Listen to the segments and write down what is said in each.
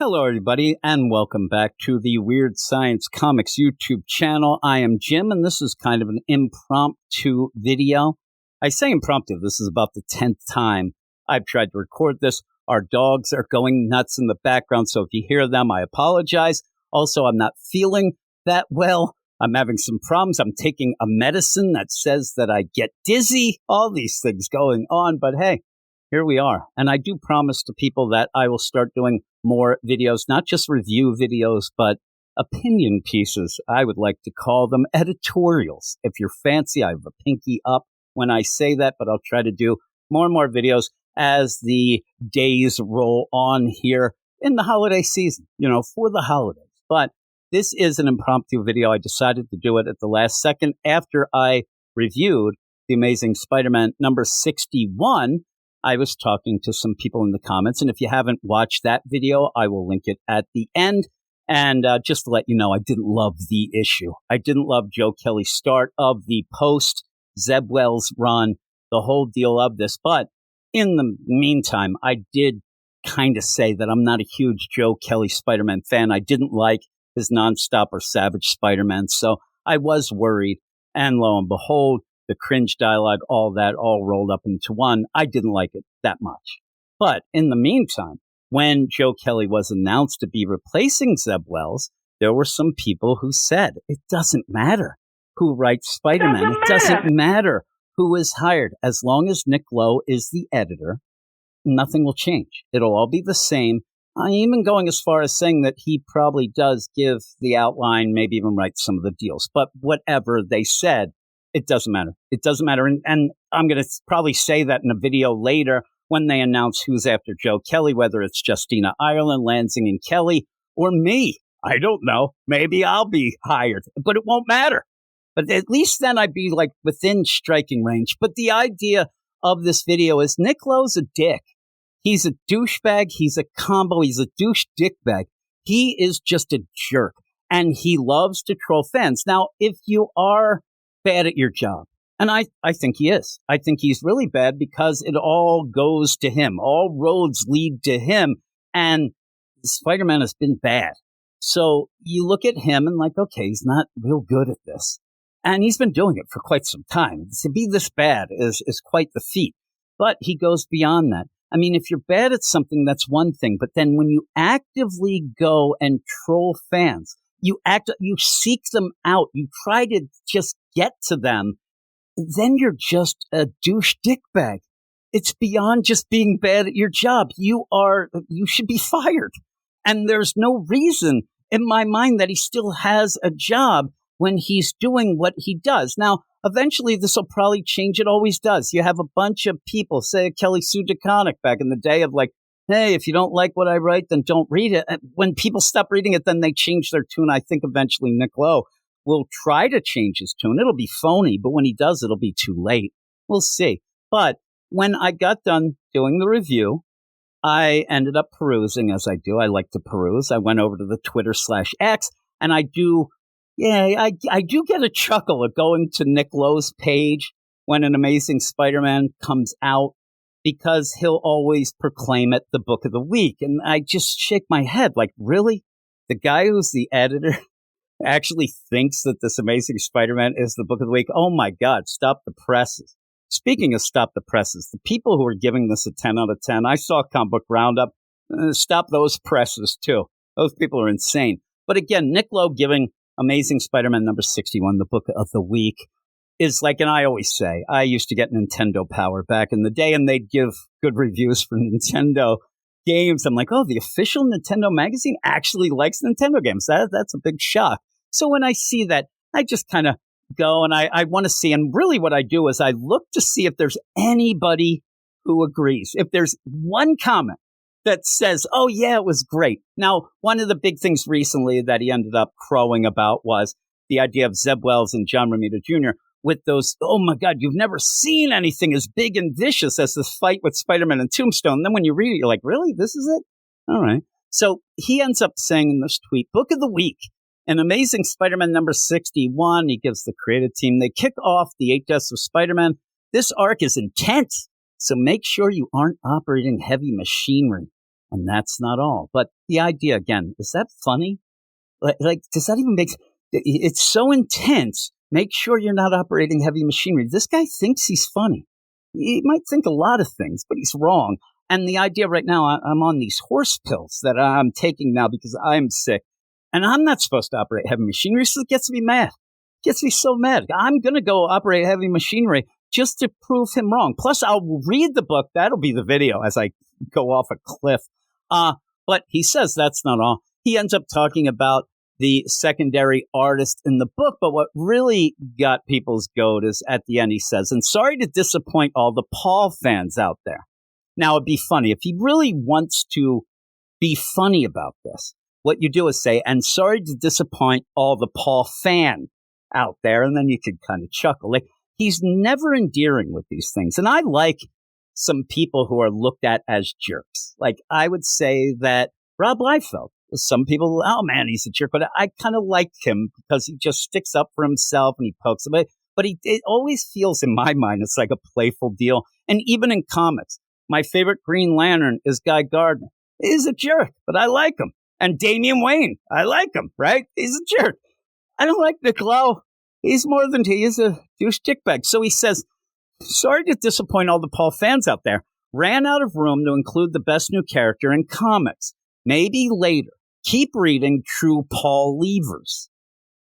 Hello, everybody, and welcome back to the Weird Science Comics YouTube channel. I am Jim, and this is kind of an impromptu video. I say impromptu. This is about the 10th time I've tried to record this. Our dogs are going nuts in the background, so if you hear them, I apologize. Also, I'm not feeling that well. I'm having some problems. I'm taking a medicine that says that I get dizzy. All these things going on, but hey, here we are. And I do promise to people that I will start doing more videos, not just review videos, but opinion pieces. I would like to call them editorials. If you're fancy, I have a pinky up when I say that, but I'll try to do more and more videos as the days roll on here in the holiday season, for the holidays. But this is an impromptu video. I decided to do it at the last second after I reviewed The Amazing Spider-Man number 61. I was talking to some people in the comments, and if you haven't watched that video, I will link it at the end. And just to let you know, I didn't love the issue. I didn't love Joe Kelly's start of the post-Zeb Wells run, the whole deal of this. But in the meantime, I did kind of say that I'm not a huge Joe Kelly Spider-Man fan. I didn't like his nonstop or Savage Spider-Man, so I was worried. And lo and behold, the cringe dialogue, all that, all rolled up into one. I didn't like it that much. But in the meantime, when Joe Kelly was announced to be replacing Zeb Wells, there were some people who said, it doesn't matter who writes Spider-Man. It doesn't matter who is hired. As long as Nick Lowe is the editor, nothing will change. It'll all be the same. I'm even going as far as saying that he probably does give the outline, maybe even write some of the deals. But whatever they said, it doesn't matter. It doesn't matter. And I'm going to probably say that in a video later when they announce who's after Joe Kelly, whether it's Justina Ireland, Lansing and Kelly, or me. I don't know. Maybe I'll be hired, but it won't matter. But at least then I'd be like within striking range. But the idea of this video is Nick Lowe's a dick. He's a douchebag. He's a combo. He's a douche dickbag. He is just a jerk. And he loves to troll fans. Now, if you are bad at your job, and I think he is. I think he's really bad because it all goes to him. All roads lead to him. And Spider-Man has been bad. So you look at him and like, okay, he's not real good at this. And he's been doing it for quite some time. To be this bad is quite the feat. But he goes beyond that. I mean, if you're bad at something, that's one thing. But then when you actively go and troll fans, you seek them out, you try to just get to them, then you're just a douche dickbag. It's beyond just being bad at your job. You should be fired. And there's no reason in my mind that he still has a job when he's doing what he does. Now, eventually this will probably change. It always does. You have a bunch of people, say Kelly Sue DeConnick back in the day of like, hey, if you don't like what I write, then don't read it. When people stop reading it, then they change their tune. I think eventually Nick Lowe will try to change his tune. It'll be phony, but when he does, it'll be too late. We'll see. But when I got done doing the review, I ended up perusing, as I do. I like to peruse. I went over to the Twitter/X, and I do get a chuckle at going to Nick Lowe's page when an Amazing Spider-Man comes out, because he'll always proclaim it the book of the week. And I just shake my head like, really? The guy who's the editor actually thinks that this Amazing Spider-Man is the book of the week? Oh my God, stop the presses. Speaking of stop the presses, the people who are giving this a 10 out of 10, I saw Comic Book Roundup, stop those presses too. Those people are insane. But again, Nick Lowe giving Amazing Spider-Man number 61, the book of the week, is like, and I always say, I used to get Nintendo Power back in the day, and they'd give good reviews for Nintendo games. I'm like, oh, the official Nintendo magazine actually likes Nintendo games. That's a big shock. So when I see that, I just kind of go and I want to see. And really what I do is I look to see if there's anybody who agrees. If there's one comment that says, oh, yeah, it was great. Now, one of the big things recently that he ended up crowing about was the idea of Zeb Wells and John Romita Jr. with those, oh, my God, you've never seen anything as big and vicious as this fight with Spider-Man and Tombstone. And then when you read it, you're like, really? This is it? All right. So he ends up saying in this tweet, book of the week, an Amazing Spider-Man number 61. He gives the creative team. They kick off the 8 Deaths of Spider-Man. This arc is intense, so make sure you aren't operating heavy machinery. And that's not all. But the idea, again, is that funny? Like, does that even make... It's so intense. Make sure you're not operating heavy machinery. This guy thinks he's funny. He might think a lot of things, but he's wrong. And the idea right now, I'm on these horse pills that I'm taking now because I'm sick. And I'm not supposed to operate heavy machinery, so it gets me mad. It gets me so mad. I'm going to go operate heavy machinery just to prove him wrong. Plus, I'll read the book. That'll be the video as I go off a cliff. But he says that's not all. He ends up talking about the secondary artist in the book. But what really got people's goat is at the end, he says, and sorry to disappoint all the Paul fans out there. Now, it'd be funny if he really wants to be funny about this. What you do is say, and sorry to disappoint all the Paul fan out there. And then you could kind of chuckle. Like, he's never endearing with these things. And I like some people who are looked at as jerks. Like, I would say that Rob Liefeld, some people, oh man, he's a jerk, but I kind of like him because he just sticks up for himself and he pokes him. But it always feels, in my mind, it's like a playful deal. And even in comics, my favorite Green Lantern is Guy Gardner. He's a jerk, but I like him. And Damian Wayne, I like him, right? He's a jerk. I don't like Nick Lowe. He's more than he is a douche dickbag. So he says, sorry to disappoint all the Paul fans out there. Ran out of room to include the best new character in comics. Maybe later. Keep reading True Paul Leavers.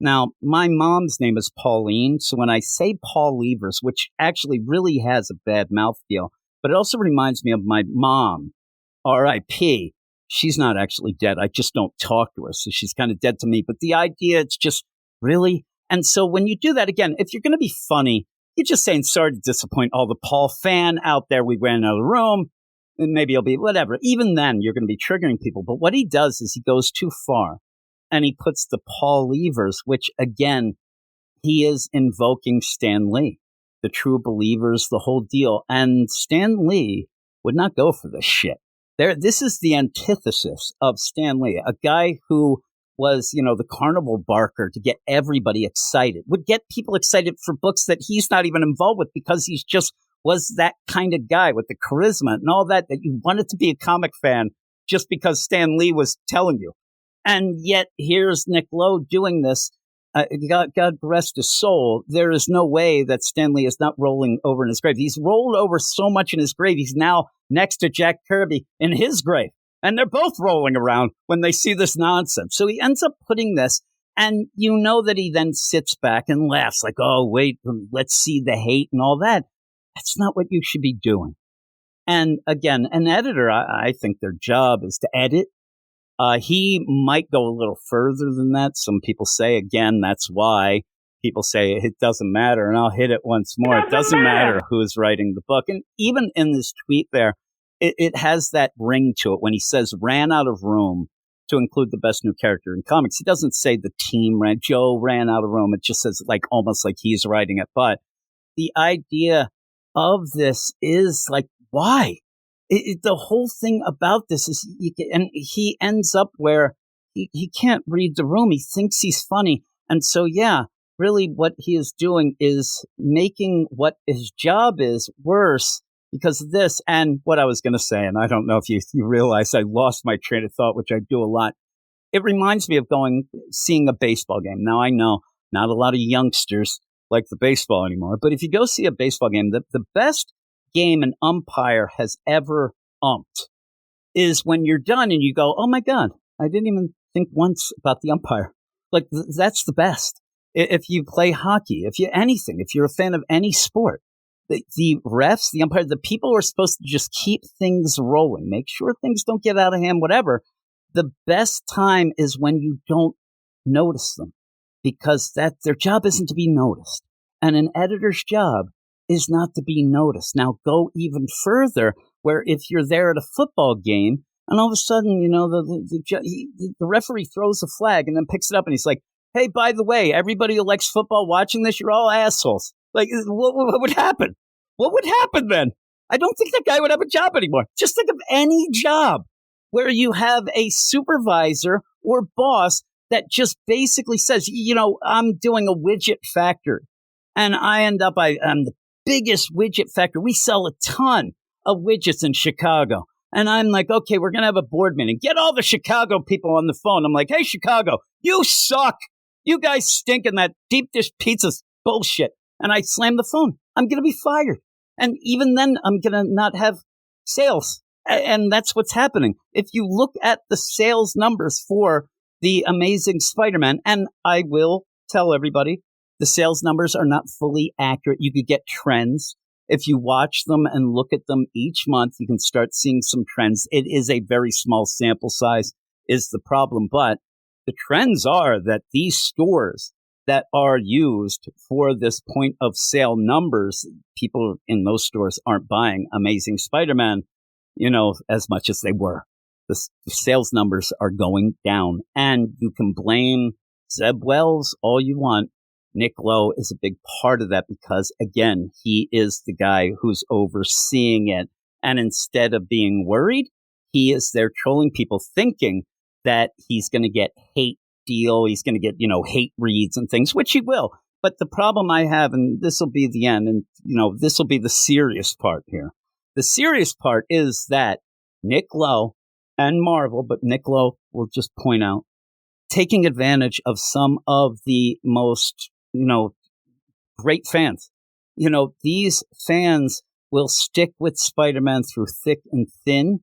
Now, my mom's name is Pauline, so when I say Paul Leavers, which actually really has a bad mouthfeel, but it also reminds me of my mom, R.I.P. She's not actually dead. I just don't talk to her, so she's kind of dead to me. But the idea, it's just, really? And so when you do that, again, if you're going to be funny, you're just saying, sorry to disappoint all the Paul fan out there. We ran out of the room. And maybe it'll be whatever. Even then, you're going to be triggering people. But what he does is he goes too far. And he puts the Paul Leavers, which, again, he is invoking Stan Lee, the true believers, the whole deal. And Stan Lee would not go for this shit. This is the antithesis of Stan Lee, a guy who was, the carnival barker to get everybody excited, would get people excited for books that he's not even involved with because he's just was that kind of guy with the charisma and all that you wanted to be a comic fan just because Stan Lee was telling you. And yet here's Nick Lowe doing this. God rest his soul. There is no way that Stan Lee is not rolling over in his grave. He's rolled over so much in his grave. He's now next to Jack Kirby in his grave. And they're both rolling around when they see this nonsense. So he ends up putting this, and you know that he then sits back and laughs like, oh, wait, let's see the hate and all that. That's not what you should be doing. And again, an editor, I think their job is to edit. He might go a little further than that. Some people say, again, that's why people say it doesn't matter. And I'll hit it once more. It doesn't matter who's writing the book. And even in this tweet there, it has that ring to it when he says ran out of room to include the best new character in comics. He doesn't say the team Joe ran out of room. It just says like almost like he's writing it. But the idea of this is like, why? The whole thing about this is, and he ends up where he can't read the room. He thinks he's funny. And so, yeah, really what he is doing is making what his job is worse because of this. And what I was going to say, and I don't know if you realize I lost my train of thought, which I do a lot. It reminds me of seeing a baseball game. Now, I know not a lot of youngsters like the baseball anymore, but if you go see a baseball game, the best game an umpire has ever umped is when you're done and you go, oh my God, I didn't even think once about the umpire. Like that's the best. If you play hockey, if you're a fan of any sport, the refs, the umpire, the people are supposed to just keep things rolling, make sure things don't get out of hand, whatever. The best time is when you don't notice them because their job isn't to be noticed. And an editor's job is not to be noticed. Now go even further where if you're there at a football game and all of a sudden, the referee throws a flag and then picks it up and he's like, hey, by the way, everybody who likes football watching this, you're all assholes. Like, what would happen? What would happen then? I don't think that guy would have a job anymore. Just think of any job where you have a supervisor or boss that just basically says, I'm doing a widget factory and I'm the biggest widget factory. We sell a ton of widgets in Chicago. And I'm like, okay, we're going to have a board meeting. Get all the Chicago people on the phone. I'm like, hey, Chicago, you suck. You guys stink in that deep dish pizza bullshit. And I slam the phone. I'm going to be fired. And even then, I'm going to not have sales. And that's what's happening. If you look at the sales numbers for The Amazing Spider-Man, and I will tell everybody, the sales numbers are not fully accurate. You could get trends. If you watch them and look at them each month, you can start seeing some trends. It is a very small sample size is the problem. But the trends are that these stores that are used for this point of sale numbers, people in those stores aren't buying Amazing Spider-Man, as much as they were. The sales numbers are going down. And you can blame Zeb Wells all you want. Nick Lowe is a big part of that because, again, he is the guy who's overseeing it. And instead of being worried, he is there trolling people, thinking that he's going to get hate deal. He's going to get, hate reads and things, which he will. But the problem I have, and this will be the end, and, this will be the serious part here. The serious part is that Nick Lowe and Marvel, but Nick Lowe will just point out, taking advantage of some of the most, great fans. These fans will stick with Spider-Man through thick and thin.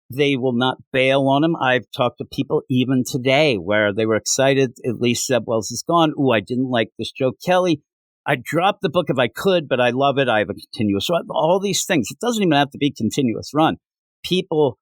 They will not bail on him. I've talked to people even today where they were excited. At least Zeb Wells is gone. Ooh, I didn't like this Joe Kelly. I'd drop the book if I could, but I love it. I have a continuous run. All these things. It doesn't even have to be continuous run. People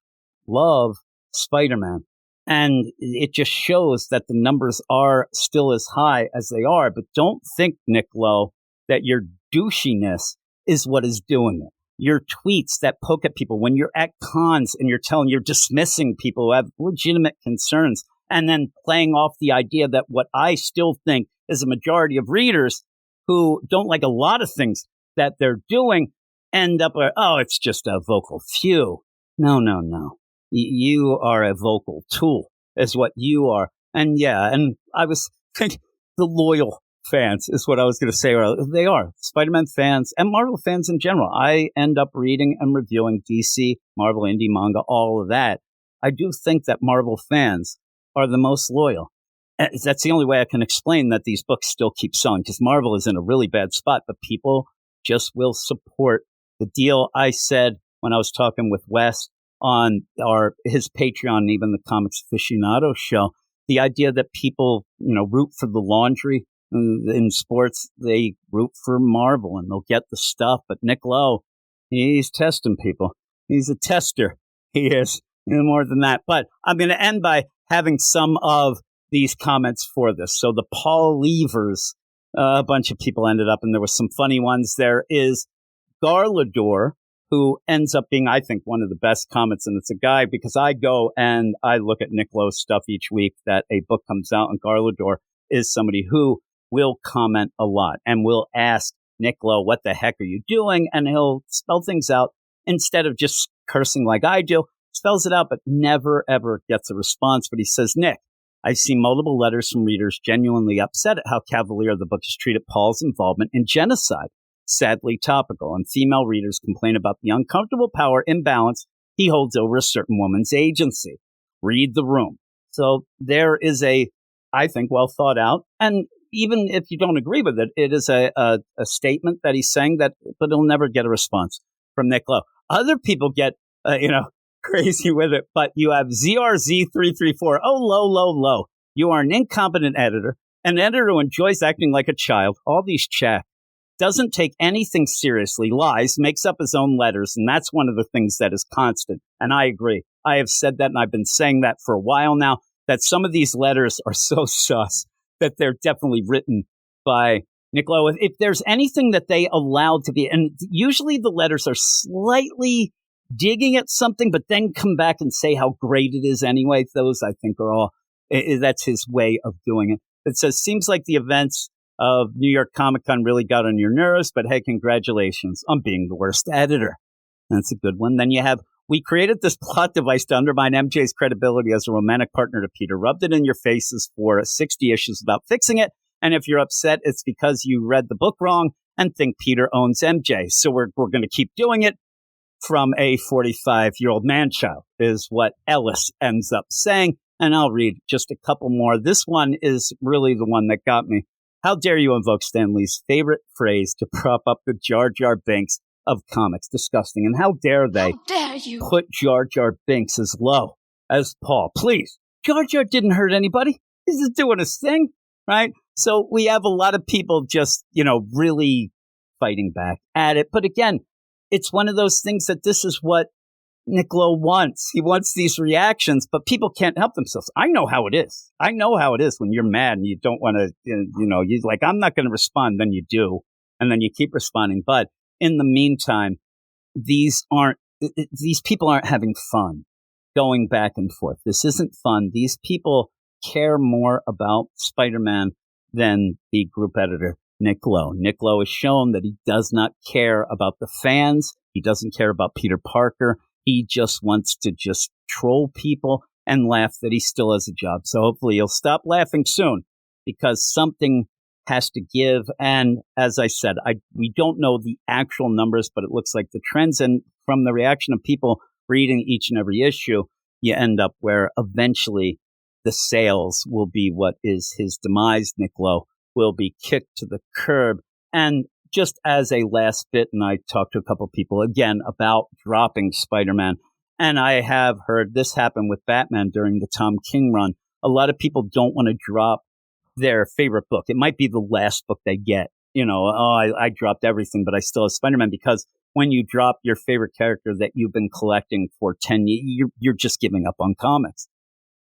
love Spider-Man. And it just shows that the numbers are still as high as they are. But don't think, Nick Lowe, that your douchiness is what is doing it. Your tweets that poke at people when you're at cons and you're dismissing people who have legitimate concerns and then playing off the idea that what I still think is a majority of readers who don't like a lot of things that they're doing end up, it's just a vocal few. No. You are a vocal tool is what you are. And and I was thinking the loyal fans is what I was going to say. They are Spider-Man fans and Marvel fans in general. I end up reading and reviewing DC, Marvel, indie manga, all of that. I do think that Marvel fans are the most loyal. That's the only way I can explain that these books still keep selling, because Marvel is in a really bad spot, but people just will support the deal. I said when I was talking with Wes on his Patreon, even the Comics Aficionado show, the idea that people, root for the laundry in sports, they root for Marvel and they'll get the stuff. But Nick Lowe, he's testing people. He's a tester. He is more than that. But I'm going to end by having some of these comments for this. So the Paul Levers, a bunch of people ended up, and there were some funny ones. There is Garlador, who ends up being, I think, one of the best comments. And it's a guy, because I go and I look at Nick Lowe's stuff each week that a book comes out, and Garlador is somebody who will comment a lot and will ask Nick Lowe, what the heck are you doing? And he'll spell things out instead of just cursing like I do, spells it out, but never, ever gets a response. But he says, Nick, I've seen multiple letters from readers genuinely upset at how cavalier the book has treated Paul's involvement in genocide. Sadly topical, and female readers complain about the uncomfortable power imbalance he holds over a certain woman's agency. Read the room. So there is I think, well thought out, and even if you don't agree with it, it is a statement that he's saying that, but he'll never get a response from Nick Lowe. Other people get, crazy with it, but you have ZRZ334. Oh, low. You are an incompetent editor, an editor who enjoys acting like a child. All these chat. Doesn't take anything seriously, lies, makes up his own letters, and that's one of the things that is constant. And I agree. I have said that, and I've been saying that for a while now, that some of these letters are so sus that they're definitely written by Nick Lowe. If there's anything that they allowed to be, and usually the letters are slightly digging at something, but then come back and say how great it is anyway. Those, I think, are all, that's his way of doing it. It says, seems like the events of New York Comic Con really got on your nerves, but hey, congratulations on being the worst editor. That's a good one. Then you have, we created this plot device to undermine MJ's credibility as a romantic partner to Peter, rubbed it in your faces for 60 issues without fixing it. And if you're upset, it's because you read the book wrong and think Peter owns MJ. So we're going to keep doing it from a 45-year-old man-child, is what Ellis ends up saying. And I'll read just a couple more. This one is really the one that got me. How dare you invoke Stan Lee's favorite phrase to prop up the Jar Jar Binks of comics? Disgusting. And how dare they put Jar Jar Binks as low as Paul? Please. Jar Jar didn't hurt anybody. He's just doing his thing, right? So we have a lot of people just, really fighting back at it. But again, it's one of those things that this is what Nick Lowe wants. He wants these reactions, but people can't help themselves. I know how it is. I know how it is when you're mad and you don't want to, you're like, I'm not going to respond. Then you do. And then you keep responding. But in the meantime, these people aren't having fun going back and forth. This isn't fun. These people care more about Spider-Man than the group editor, Nick Lowe. Nick Lowe has shown that he does not care about the fans. He doesn't care about Peter Parker. He just wants to just troll people and laugh that he still has a job. So hopefully he'll stop laughing soon, because something has to give. And as I said, we don't know the actual numbers, but it looks like the trends, and from the reaction of people reading each and every issue, you end up where eventually the sales will be what is his demise. Nick Lowe will be kicked to the curb. And just as a last bit, and I talked to a couple of people again about dropping Spider-Man, and I have heard this happen with Batman during the Tom King run. A lot of people don't want to drop their favorite book. It might be the last book they get. I dropped everything, but I still have Spider-Man, because when you drop your favorite character that you've been collecting for 10 years, you're just giving up on comics.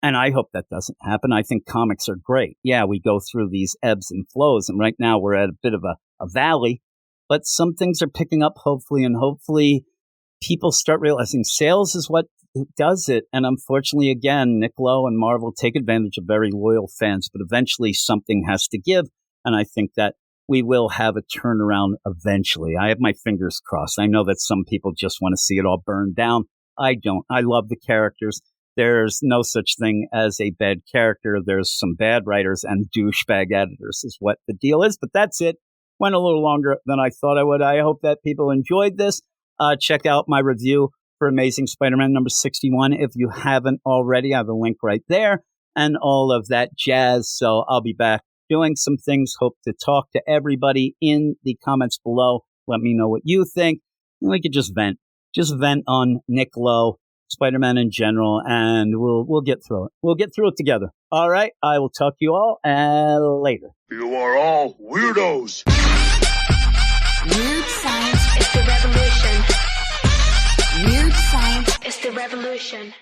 And I hope that doesn't happen. I think comics are great. Yeah, we go through these ebbs and flows, and right now we're at a bit of a valley, but some things are picking up, hopefully, and hopefully people start realizing sales is what does it. And unfortunately, again, Nick Lowe and Marvel take advantage of very loyal fans, but eventually something has to give. And I think that we will have a turnaround eventually. I have my fingers crossed. I know that some people just want to see it all burned down. I don't. I love the characters. There's no such thing as a bad character. There's some bad writers and douchebag editors is what the deal is. But that's it. Went a little longer than I thought I would. I hope that people enjoyed this. Check out my review for Amazing Spider-Man number 61. If you haven't already, I have a link right there and all of that jazz. So I'll be back doing some things. Hope to talk to everybody in the comments below. Let me know what you think. We could just vent on Nick Lowe, Spider-Man in general, and we'll get through it. We'll get through it together. All right. I will talk to you all later. You are all weirdos. Weird science is the revolution. Weird science is the revolution.